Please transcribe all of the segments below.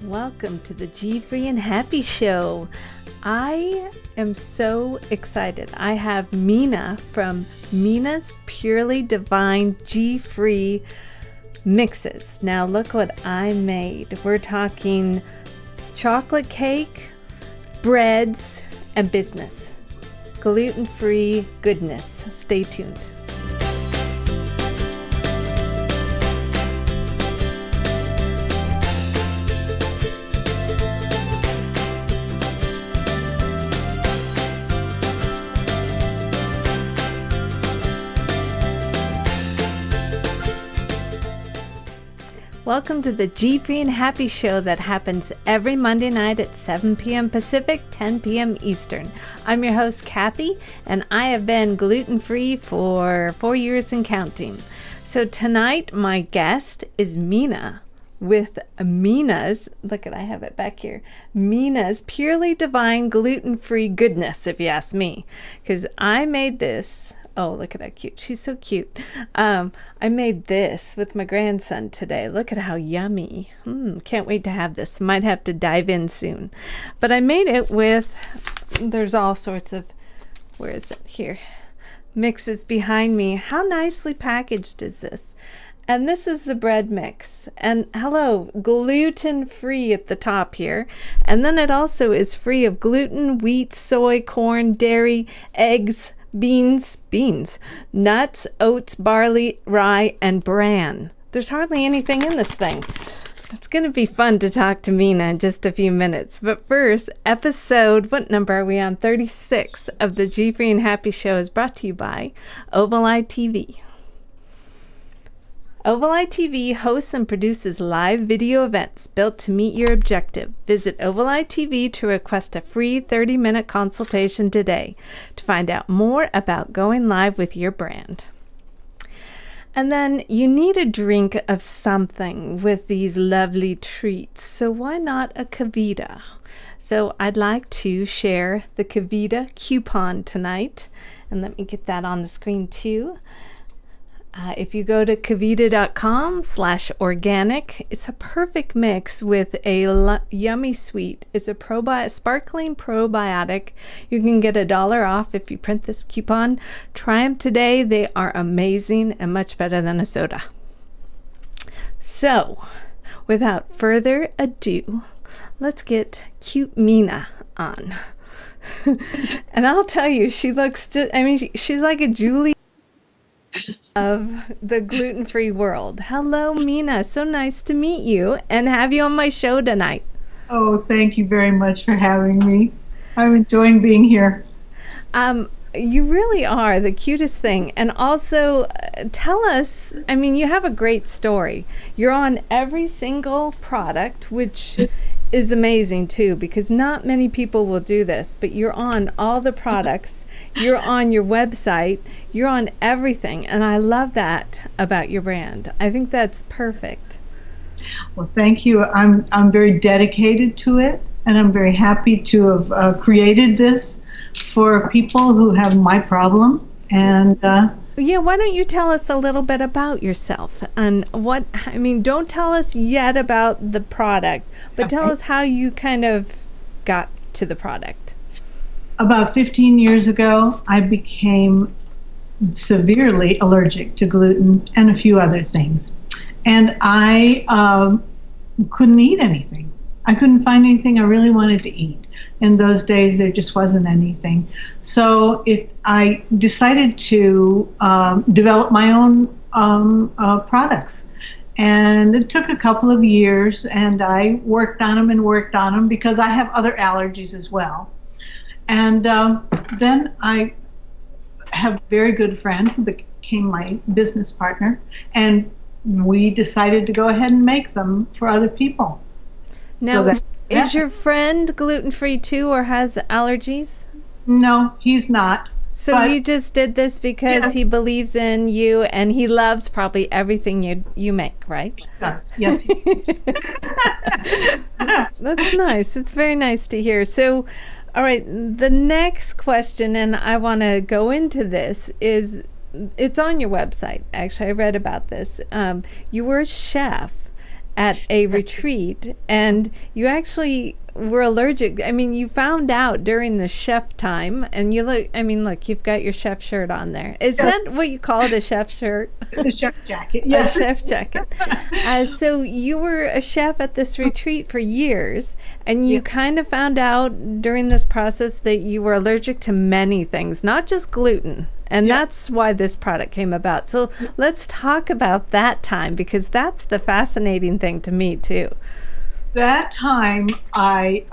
Welcome to the GFree and Happy Show. I am so excited. I have Mina from Mina's Purely Divine GFree mixes. Now look what I made. We're talking chocolate cake, breads, and business. Gluten-free goodness. Stay tuned. Welcome to the GFree and Happy Show that happens every Monday night at 7 p.m. Pacific, 10 p.m. Eastern. I'm your host, Kathy, and I have been gluten-free for 4 years and counting. So tonight, my guest is Mina with Mina's, look at, I have it back here, Mina's Purely Divine Gluten-Free Goodness, if you ask me, because I made this. Oh, look at how cute. She's so cute. I made this with my grandson today. Look at how yummy. Can't wait to have this. Might have to dive in soon. But I made it with, there's all sorts of, where is it? Here. Mixes behind me. How nicely packaged is this? And this is the bread mix. And hello, gluten-free at the top here. And then it also is free of gluten, wheat, soy, corn, dairy, eggs, beans, nuts, oats, barley, rye, and bran. There's hardly anything in this thing. It's going to be fun to talk to Mina in just a few minutes. But first, episode, what number are we on? 36 of the GFree and Happy Show is brought to you by Oval Eye TV. Oval Eye TV hosts and produces live video events built to meet your objective. Visit Oval Eye TV to request a free 30-minute consultation today to find out more about going live with your brand. And then you need a drink of something with these lovely treats, so why not a Kavita? So I'd like to share the Kavita coupon tonight, and let me get that on the screen too. If you go to kavita.com/organic, it's a perfect mix with a yummy sweet. It's a sparkling probiotic. You can get $1 off if you print this coupon. Try them today. They are amazing and much better than a soda. So, without further ado, let's get cute Mina on. And I'll tell you, she looks just, I mean, she's like a Julie of the gluten-free world. Hello, Mina. So nice to meet you and have you on my show tonight. Oh, thank you very much for having me. I'm enjoying being here. You really are the cutest thing. And also, tell us, I mean, you have a great story. You're on every single product, which is amazing too, because not many people will do this, but you're on all the products. You're on your website, you're on everything, and I love that about your brand. I think that's perfect. Well, thank you. I'm very dedicated to it, and I'm very happy to have created this for people who have my problem. And yeah, why don't you tell us a little bit about yourself and what, I mean, don't tell us yet about the product, but tell us how you kind of got to the product. About 15 years ago, I became severely allergic to gluten and a few other things. And I couldn't eat anything. I couldn't find anything I really wanted to eat. In those days, there just wasn't anything. So I decided to develop my own products. And it took a couple of years, and I worked on them because I have other allergies as well. And then I have a very good friend who became my business partner, and we decided to go ahead and make them for other people. Now, is your friend gluten-free too, or has allergies? No, he's not. So you just did this because he believes in you, and he loves probably everything you make, right? Yes, yes. He does. That's nice. It's very nice to hear. So, all right, the next question, and I want to go into this, is it's on your website. Actually, I read about this. You were a chef, at a retreat, and you actually were allergic. I mean, you found out during the chef time, and you look, I mean, look, you've got your chef shirt on there. Is that what you call it, a chef shirt? It's a chef jacket. Yes. A chef jacket. So you were a chef at this retreat for years, and you kind of found out during this process that you were allergic to many things, not just gluten. And that's why this product came about. So let's talk about that time, because that's the fascinating thing to me too. That time, I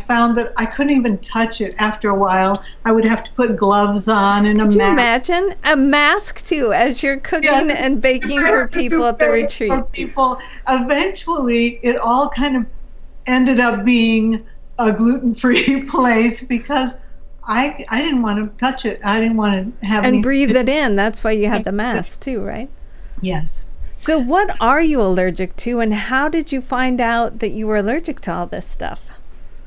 found that I couldn't even touch it. After a while, I would have to put gloves on and a mask. Can you imagine a mask too, as you're cooking and baking for people at the retreat? For people, eventually, it all kind of ended up being a gluten-free place because I didn't want to touch it. I didn't want to have and breathe it in. That's why you had the mask too, right? Yes. So what are you allergic to, and how did you find out that you were allergic to all this stuff?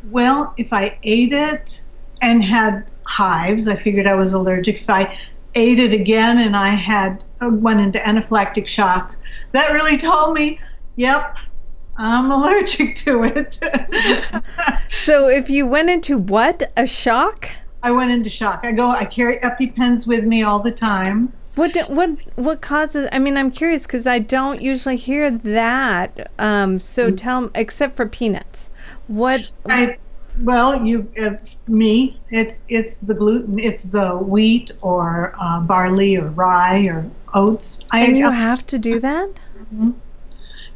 Well, if I ate it and had hives, I figured I was allergic. If I ate it again and I had went into anaphylactic shock, that really told me, yep, I'm allergic to it. So if you went into what? A shock? I went into shock. I carry EpiPens with me all the time. What causes? I mean, I'm curious because I don't usually hear that. So tell me, except for peanuts, what? Well, it's the gluten. It's the wheat or barley or rye or oats. And you have to do that? Mm-hmm.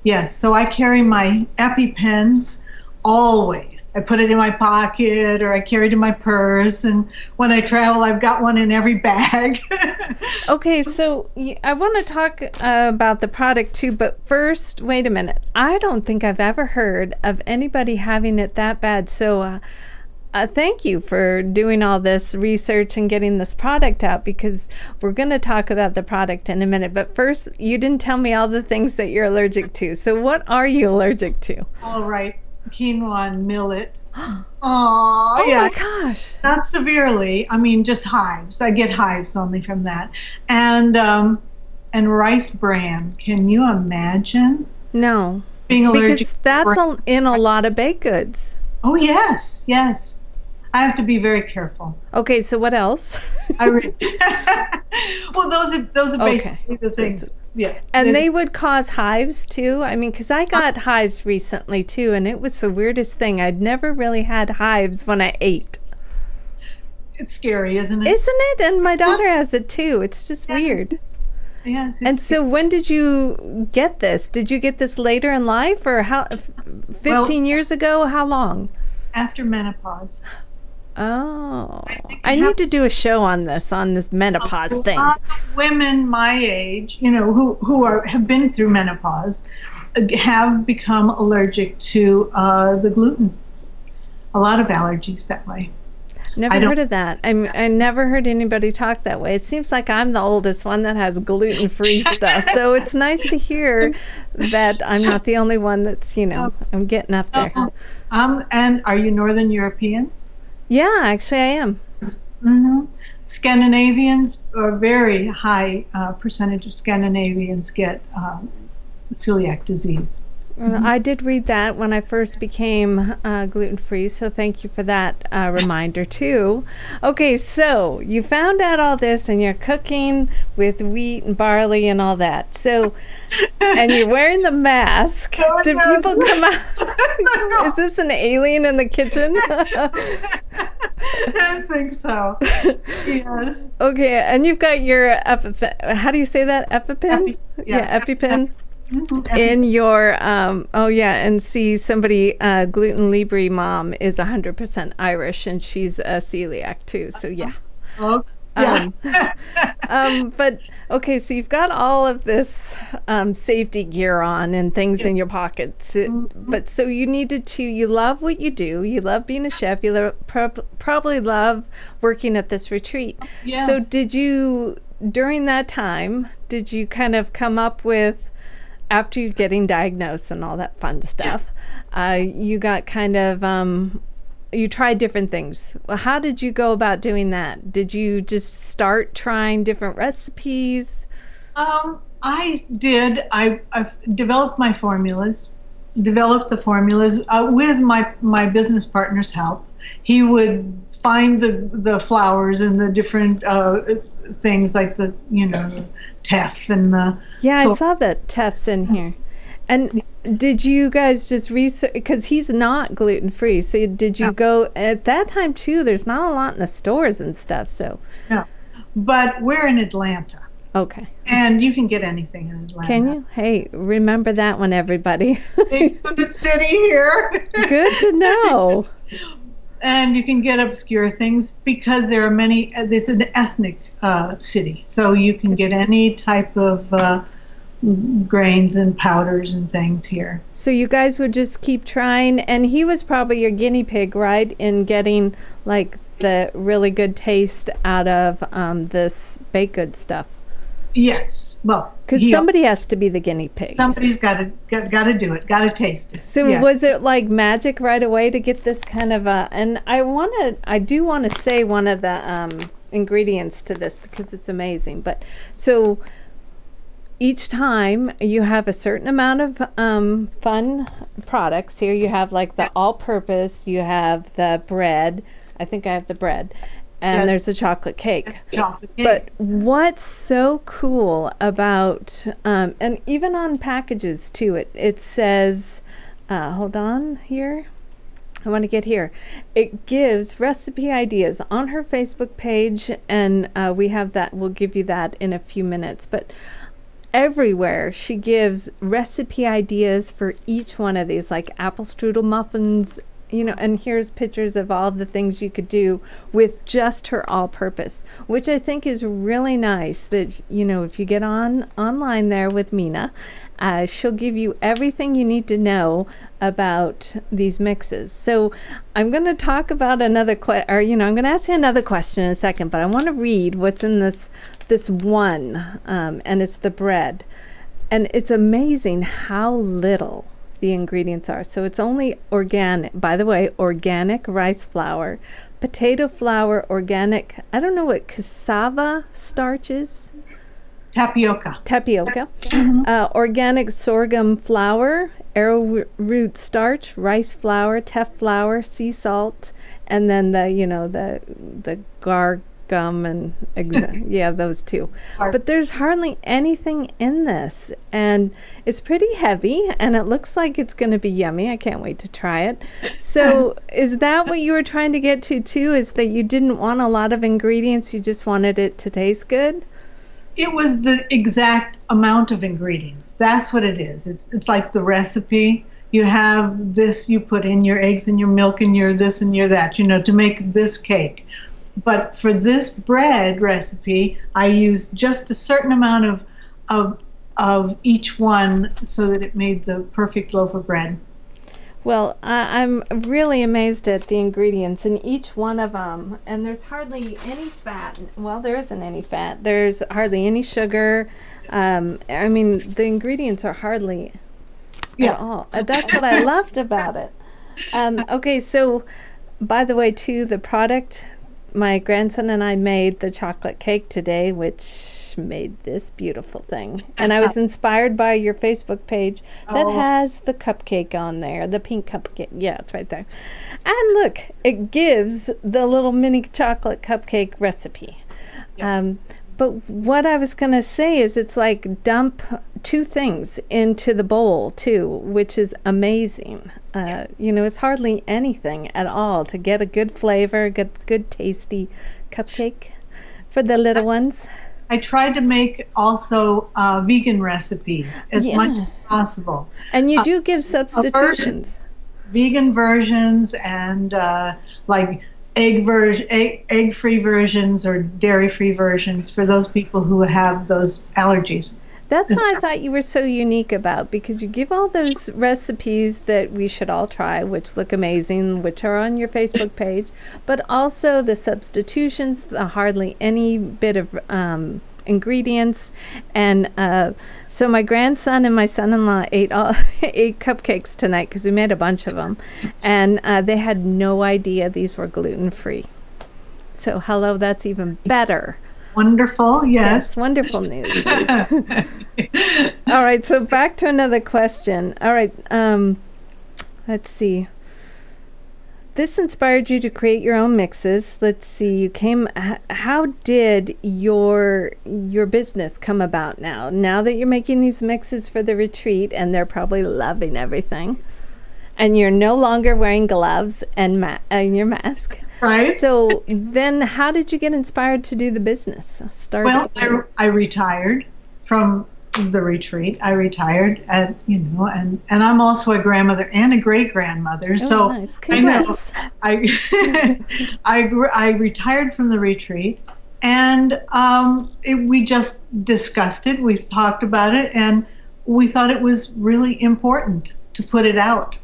Yes. So I carry my EpiPens always. I put it in my pocket or I carry it in my purse. And when I travel, I've got one in every bag. Okay, so I want to talk about the product too, but first, wait a minute. I don't think I've ever heard of anybody having it that bad. So thank you for doing all this research and getting this product out, because we're going to talk about the product in a minute. But first, you didn't tell me all the things that you're allergic to. So what are you allergic to? All right. Quinoa and millet. Oh my gosh. Not severely. I mean, just hives. I get hives only from that. And rice bran. Can you imagine? No. Being allergic because that's in a lot of baked goods. Oh, yes. Yes. I have to be very careful. Okay, so what else? Well, those are basically the things. Yeah. And they would cause hives too? I mean, because I got hives recently too, and it was the weirdest thing. I'd never really had hives when I ate. It's scary, isn't it? Isn't it? And my daughter has it too. It's just weird. Yes. And so when did you get this? Did you get this later in life, or 15 years ago? How long? After menopause. Oh, I need to do a show on this menopause thing. Women my age, who have been through menopause, have become allergic to the gluten. A lot of allergies that way. Never heard of that. I never heard anybody talk that way. It seems like I'm the oldest one that has gluten-free stuff. So it's nice to hear that I'm not the only one that's, I'm getting up there. And are you Northern European? Yeah, actually I am. Mm-hmm. Scandinavians, a very high percentage of Scandinavians get celiac disease. I did read that when I first became gluten-free, so thank you for that reminder too. Okay, so you found out all this and you're cooking with wheat and barley and all that. So, and you're wearing the mask. Did people come out? Is this an alien in the kitchen? I think so. Yes. Okay, and you've got your EpiPen. How do you say that? EpiPen? EpiPen. In your and see somebody Gluten Libre mom is 100% Irish, and she's a celiac too, so yeah. But okay, so you've got all of this safety gear on and things in your pockets, but so you love what you do, you love being a chef, you probably love working at this retreat. Yes. So during that time, did you kind of come up with, after you getting diagnosed and all that fun stuff, you got kind of, you tried different things. Well, how did you go about doing that? Did you just start trying different recipes? I did. I've developed my formulas, developed the formulas with my business partner's help. He would find the flowers and the different things like the teff and the I saw the teffs in here. And did you guys just research, because he's not gluten free, so did you go at that time too? There's not a lot in the stores and stuff, so no, but we're in Atlanta. Okay. And you can get anything in Atlanta. Can you? Hey, remember that one, everybody. Big good city here. Good to know. And you can get obscure things because there are many. It's an ethnic city, so you can get any type of grains and powders and things here. So you guys would just keep trying, and he was probably your guinea pig, right, in getting like the really good taste out of this baked good stuff. Yes, well, because somebody has to be the guinea pig. Somebody's got to do it, got to taste it. So was it like magic right away to get this kind of and I do want to say one of the ingredients to this because it's amazing. But so each time you have a certain amount of fun products. Here you have like the all-purpose, you have the bread. I think I have the bread. And there's a chocolate cake. But what's so cool about, and even on packages too, it says, hold on here. I want to get here. It gives recipe ideas on her Facebook page, and we have that. We'll give you that in a few minutes. But everywhere she gives recipe ideas for each one of these, like apple strudel muffins, and here's pictures of all the things you could do with just her all-purpose, which I think is really nice that, if you get online there with Mina, she'll give you everything you need to know about these mixes. So I'm going to talk about another I'm going to ask you another question in a second, but I want to read what's in this one, and it's the bread. And it's amazing how little the ingredients are. So it's only organic, by the way, organic rice flour, potato flour, organic, I don't know what cassava starch is. Tapioca. Organic sorghum flour, arrowroot starch, rice flour, teff flour, sea salt, and then the gum and those two. But there's hardly anything in this, and it's pretty heavy, and it looks like it's going to be yummy. I can't wait to try it. So is that what you were trying to get to too, is that you didn't want a lot of ingredients, you just wanted it to taste good? It was the exact amount of ingredients. That's what it is. It's like the recipe. You have this, you put in your eggs and your milk and your this and your that, to make this cake. But for this bread recipe, I used just a certain amount of each one so that it made the perfect loaf of bread. Well, I'm really amazed at the ingredients in each one of them, and there's hardly any fat. Well, there isn't any fat. There's hardly any sugar. I mean, the ingredients are hardly at all. That's what I loved about it. Okay, so by the way, too, the product, my grandson and I made the chocolate cake today, which made this beautiful thing. And I was inspired by your Facebook page that has the cupcake on there, the pink cupcake. Yeah, it's right there. And look, it gives the little mini chocolate cupcake recipe. But what I was going to say is it's like dump two things into the bowl too, which is amazing. It's hardly anything at all to get a good flavor, good tasty cupcake for the little ones. I tried to make also vegan recipes as much as possible. And you do give substitutions. Vegan versions and like egg-free versions or dairy-free versions for those people who have those allergies. That's what I thought you were so unique about, because you give all those recipes that we should all try, which look amazing, which are on your Facebook page, but also the substitutions, the hardly any bit of ingredients. And so my grandson and my son-in-law ate cupcakes tonight because we made a bunch of them, and they had no idea these were gluten-free. So hello, that's even better. Wonderful, Yes, yes. wonderful news. All right, so back to another question. All right, let's see. This inspired you to create your own mixes. Let's see. How did your business come about now? Now that you're making these mixes for the retreat, and they're probably loving everything, and you're no longer wearing gloves and your mask. Right. So then, how did you get inspired to do the business? Well, I retired from the retreat. I retired and I'm also a grandmother and a great grandmother. So nice. I know I retired from the retreat, and we just discussed it. We talked about it, and we thought it was really important to put it out.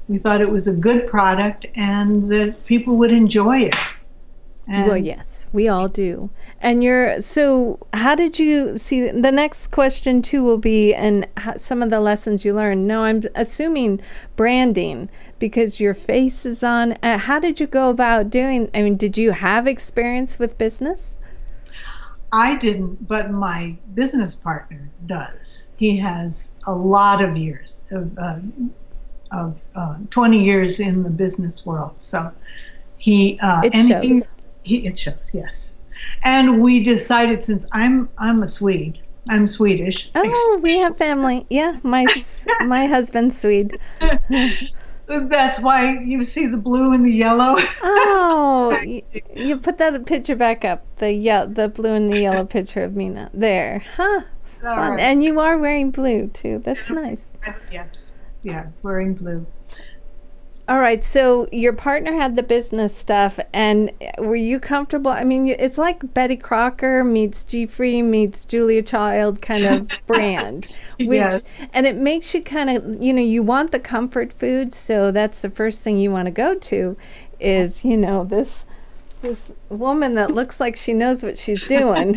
We thought it was a good product and that people would enjoy it. And well, yes, we all do. And so how did you see, the next question too will be, and some of the lessons you learned. No, I'm assuming branding, because your face is on. How did you go about doing, did you have experience with business? I didn't, but my business partner does. He has a lot of years of 20 years in the business world. So it shows, yes. And we decided, since I'm Swedish. Oh, we have family. Yeah, my husband's Swede. That's why you see the blue and the yellow. Oh, you put that picture back up. The blue and the yellow picture of Mina there, huh? Fun. Right. And you are wearing blue too. That's nice. Yes. Yeah, wearing blue. All right, so your partner had the business stuff, and were you comfortable? It's like Betty Crocker meets GFree meets Julia Child kind of brand. Yes. And it makes you kind of, you want the comfort food, so that's the first thing you want to go to is, this woman that looks like she knows what she's doing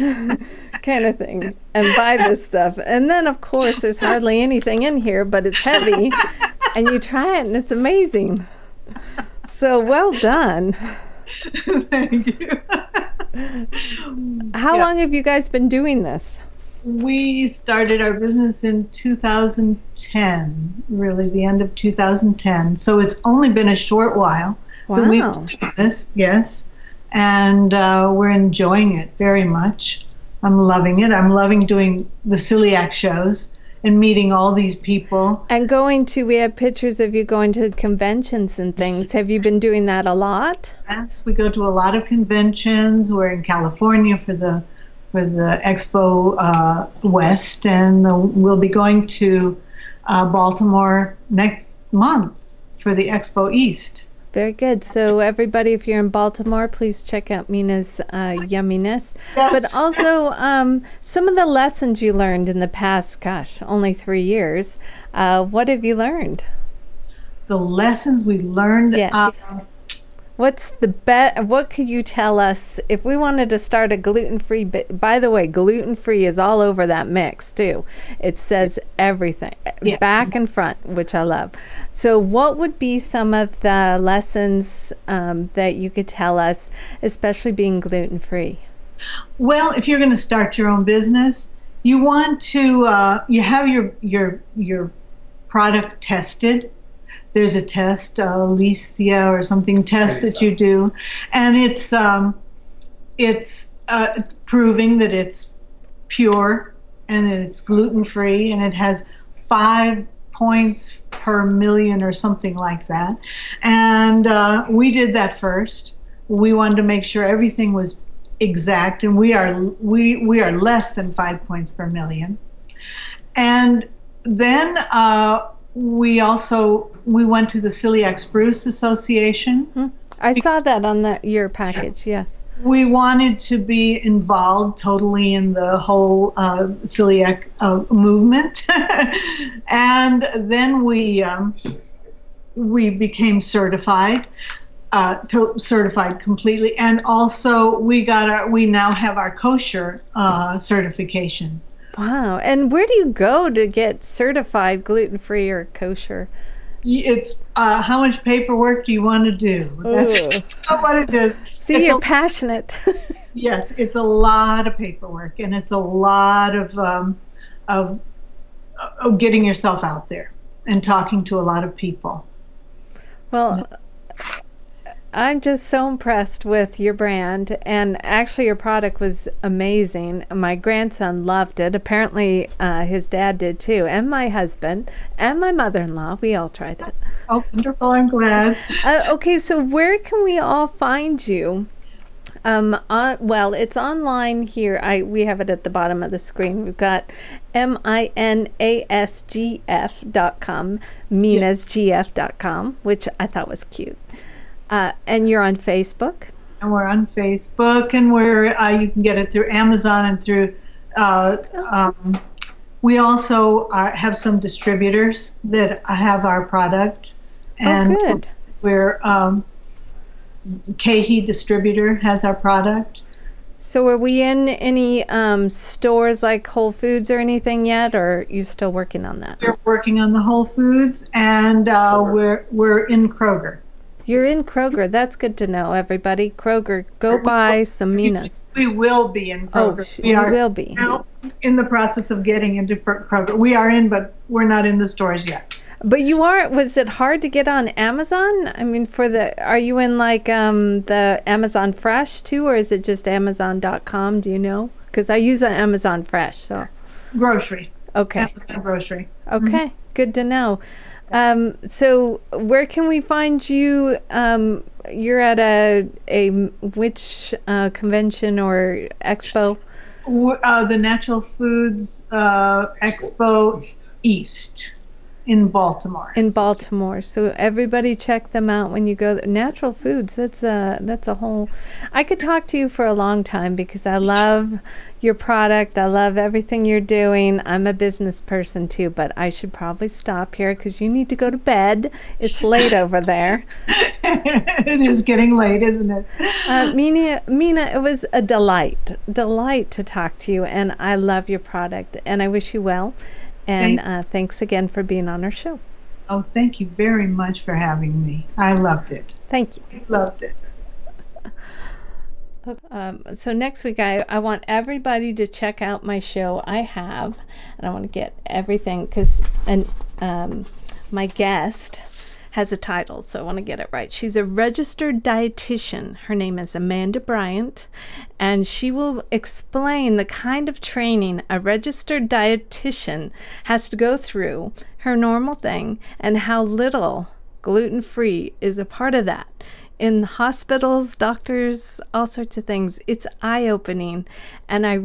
kind of thing, and buy this stuff. And then, of course, there's hardly anything in here, but it's heavy. And you try it, and it's amazing. So well done. Thank you. How long have you guys been doing this? We started our business in 2010, really the end of 2010. So it's only been a short while. Wow. That we've been doing this, yes. And we're enjoying it very much. I'm loving it. I'm loving doing the celiac shows and meeting all these people. And we have pictures of you going to conventions and things. Have you been doing that a lot? Yes, we go to a lot of conventions. We're in California for the Expo West, and we'll be going to Baltimore next month for the Expo East. Very good. So everybody, if you're in Baltimore, please check out Mina's yumminess. Yes. But also some of the lessons you learned in the past, only 3 years. What have you learned? The lessons we learned. Yes. What could you tell us if we wanted to start a gluten-free? By the way, gluten-free is all over that mix too. It says everything, yes, back and front, which I love. So what would be some of the lessons that you could tell us, especially being gluten-free? Well, if you're going to start your own business, you want to you have your product tested. There's a test, Alicia or something test that you do, and it's proving that it's pure and that it's gluten-free, and it has 5 points per million or something like that. And we did that first. We wanted to make sure everything was exact, and we are less than 5 points per million. And then we went to the Celiac Spruce Association. I saw that on your package. Yes. We wanted to be involved totally in the whole celiac movement, and then we became certified, certified completely, and also we now have our kosher certification. Wow. And where do you go to get certified gluten-free or kosher? It's how much paperwork do you want to do? That's what it is. See, you're passionate. Yes, it's a lot of paperwork, and it's a lot of getting yourself out there and talking to a lot of people. Well, I'm just so impressed with your brand, and actually your product was amazing. My grandson loved it. Apparently his dad did too, and my husband and my mother-in-law. We all tried it. Oh, wonderful. I'm glad. Okay, so where can we all find you? Well, it's online here. We have it at the bottom of the screen. We've got minasgf.com, minasgf.com, which I thought was cute. And you're on Facebook? And we're on Facebook, and you can get it through Amazon and through. We also have some distributors that have our product, and good. We're Kahi Distributor has our product. So are we in any stores like Whole Foods or anything yet, or are you still working on that? We're working on the Whole Foods, and we're in Kroger. You're in Kroger. That's good to know, everybody. Kroger, go buy some Minas. We will be in Kroger. We will be. Now in the process of getting into Kroger. We are in, but we're not in the stores yet. But you are. Was it hard to get on Amazon? I mean, are you in like the Amazon Fresh too, or is it just Amazon.com? Do you know? Because I use an Amazon Fresh. So grocery. Okay. Amazon grocery. Okay. Good to know. So where can we find you? You're at which convention or expo? The Natural Foods Expo East. In Baltimore. In Baltimore. So everybody check them out when you go there. Natural Foods, that's a whole... I could talk to you for a long time because I love your product. I love everything you're doing. I'm a business person too, but I should probably stop here because you need to go to bed. It's late over there. It is getting late, isn't it? Mina, it was a delight to talk to you, and I love your product, and I wish you well. And thanks again for being on our show. Oh, thank you very much for having me. I loved it. Thank you. I loved it. So next week, I want everybody to check out my show I have. And I want to get everything because my guest has a title, so I want to get it right. She's a registered dietitian. Her name is Amanda Bryant, and she will explain the kind of training a registered dietitian has to go through, her normal thing, and how little gluten-free is a part of that. In hospitals, doctors, all sorts of things. It's eye-opening, and I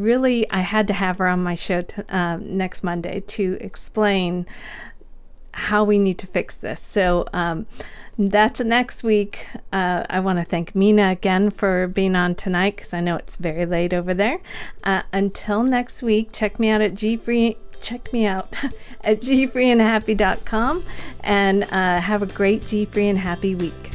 had to have her on my show next Monday to explain how we need to fix this. So that's next week. I want to thank Mina again for being on tonight because I know it's very late over there. Until next week, check me out at GFree. Check me out at GFreeandHappy.com, and have a great G-Free and Happy week.